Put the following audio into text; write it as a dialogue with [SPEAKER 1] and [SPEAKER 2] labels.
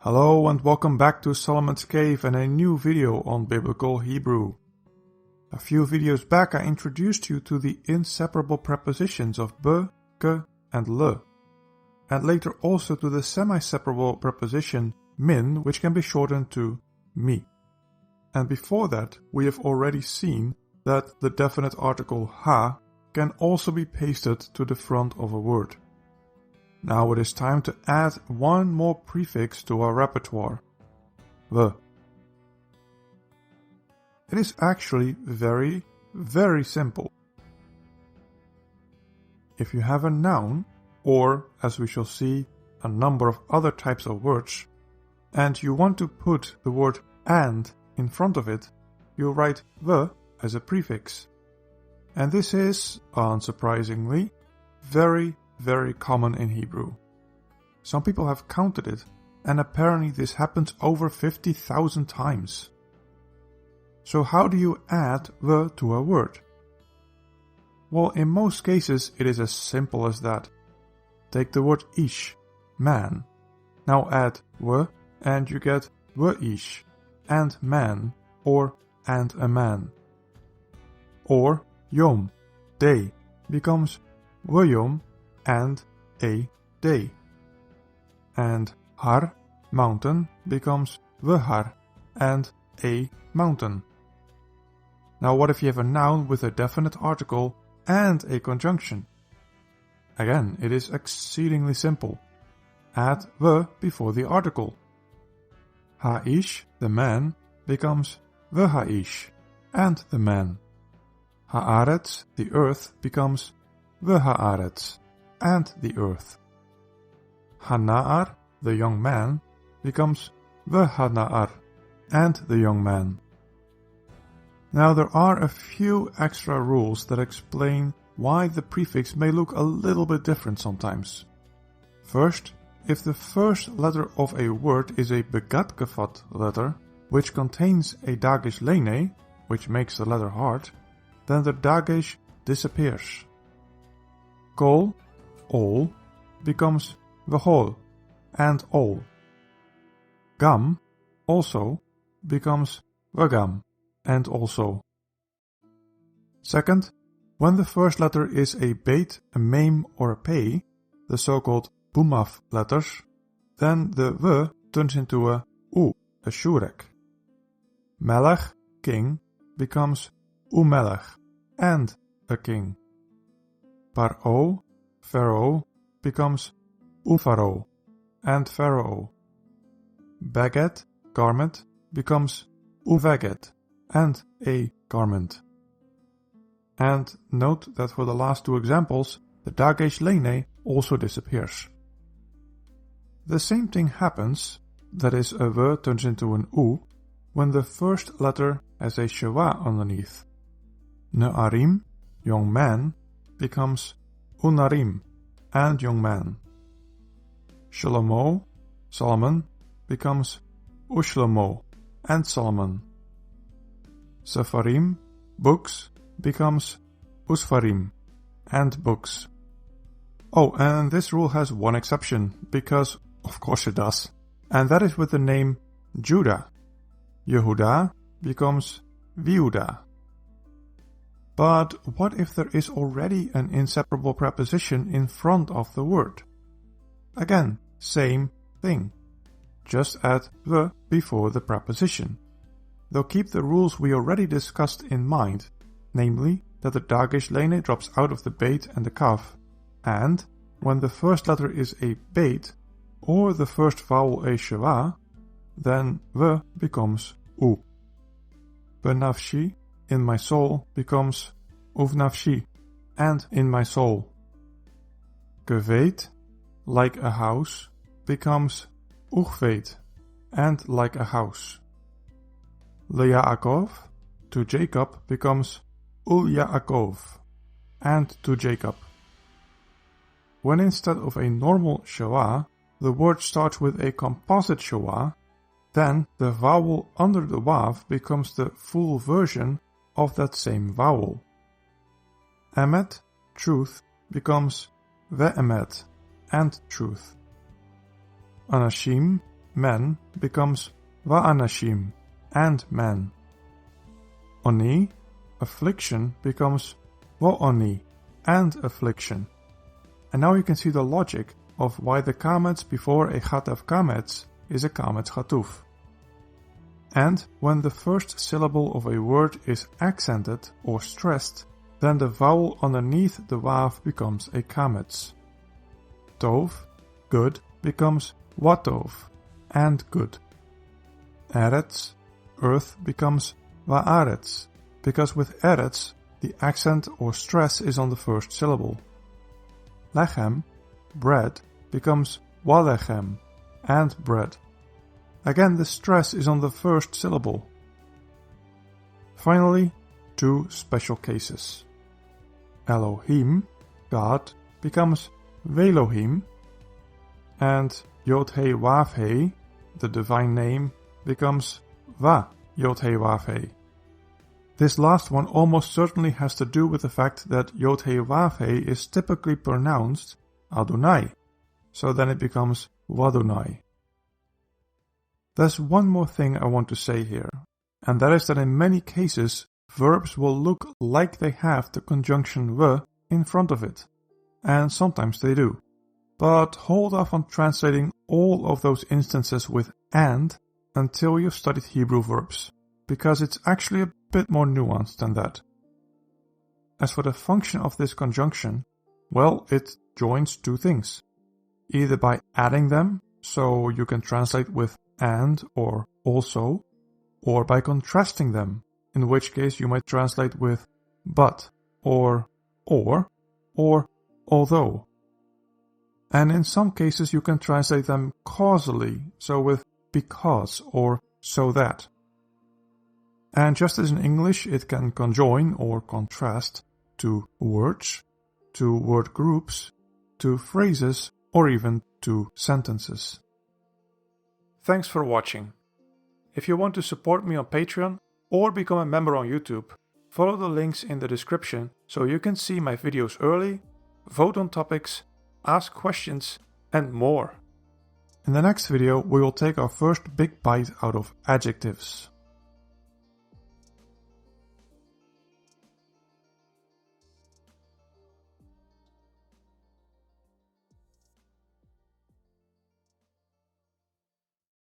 [SPEAKER 1] Hello and welcome back to Solomon's Cave and a new video on Biblical Hebrew. A few videos back I introduced you to the inseparable prepositions of be, ke and le, and later also to the semi-separable preposition min, which can be shortened to mi. And before that we have already seen that the definite article ha can also be pasted to the front of a word. Now it is time to add one more prefix to our repertoire, the. It is actually very, very simple. If you have a noun, or, as we shall see, a number of other types of words, and you want to put the word and in front of it, you write the as a prefix. And this is, unsurprisingly, very common in Hebrew. Some people have counted it, and apparently this happens over 50,000 times. So how do you add the to a word? Well, in most cases it is as simple as that. Take the word ish, man. Now add the and you get the ish, and man, or and a man. Or yom, day, becomes the yom, and a day. And har, mountain, becomes the har, and a mountain. Now what if you have a noun with a definite article and a conjunction? Again, it is exceedingly simple. Add the before the article. Ha-ish, the man, becomes the ha-ish, and the man. Ha-aretz, the earth, becomes the ha-aretz, and the earth. Ha-na'ar, the young man, becomes the ha-na'ar, and the young man. Now there are a few extra rules that explain why the prefix may look a little bit different sometimes. First, if the first letter of a word is a begatgevat letter, which contains a dagesh lene, which makes the letter hard, then the dagesh disappears. Kol, all, becomes v'hol, and all. Gam, also, becomes v'gam, and also. Second, when the first letter is a beit, a mem, or a pei, the so-called bumaf letters, then the v turns into a u, a shurek. Melech, king, becomes umelech, and a king. Paro, pharaoh, becomes upharaoh, and pharaoh. Baguette, garment, becomes uveget, and a garment. And note that for the last two examples, the dagesh lene also disappears. The same thing happens, that is, a v turns into an u, when the first letter has a sheva underneath. Ne'arim, young man, becomes unarim, and young man. Shlomo, Solomon, becomes ushlomo, and Solomon. Sepharim, books, becomes usfarim, and books. Oh, and this rule has one exception, because of course it does, and that is with the name Judah. Yehuda becomes Viuda. But what if there is already an inseparable preposition in front of the word? Again, same thing. Just add the before the preposition. Though keep the rules we already discussed in mind, namely that the dagesh lene drops out of the beit and the kaf, and when the first letter is a beit, or the first vowel a sheva, then the becomes u. Benafshi, in my soul, becomes uvnafshi, and in my soul. Gevet, like a house, becomes uchvet, and like a house. LeYaakov, to Jacob, becomes Ul-Yaakov, and to Jacob. When instead of a normal sheva, the word starts with a composite sheva, then the vowel under the wav becomes the full version of that same vowel. Emet, truth, becomes ve'emet, and truth. Anashim, men becomes va'anashim, and men. Oni, affliction, becomes vo'oni, and affliction. And now you can see the logic of why the kametz before a chatav kametz is a kametz chatuf. And when the first syllable of a word is accented or stressed, then the vowel underneath the vav becomes a kametz. Tov, good, becomes watov, and good. Eretz, earth, becomes va'aretz, because with eretz, the accent or stress is on the first syllable. Lechem, bread, becomes walechem, and bread. Again, the stress is on the first syllable. Finally, two special cases. Elohim, God, becomes Velohim, and Yod-Hei Wav-Hei, the divine name, becomes Va Yod-Hei Wav-Hei. This last one almost certainly has to do with the fact that Yod-Hei Wav-Hei is typically pronounced Adonai, so then it becomes Wadonai. There's one more thing I want to say here, and that is that in many cases, verbs will look like they have the conjunction v in front of it, and sometimes they do. But hold off on translating all of those instances with and until you've studied Hebrew verbs, because it's actually a bit more nuanced than that. As for the function of this conjunction, well, it joins two things. Either by adding them, so you can translate with and or also, or by contrasting them, in which case you might translate with but, or although. And in some cases you can translate them causally, so with because or so that. And just as in English it can conjoin or contrast to words, to word groups, to phrases, or even to sentences. Thanks for watching. If you want to support me on Patreon or become a member on YouTube, follow the links in the description so you can see my videos early, vote on topics, ask questions, and more. In the next video we will take our first big bite out of adjectives.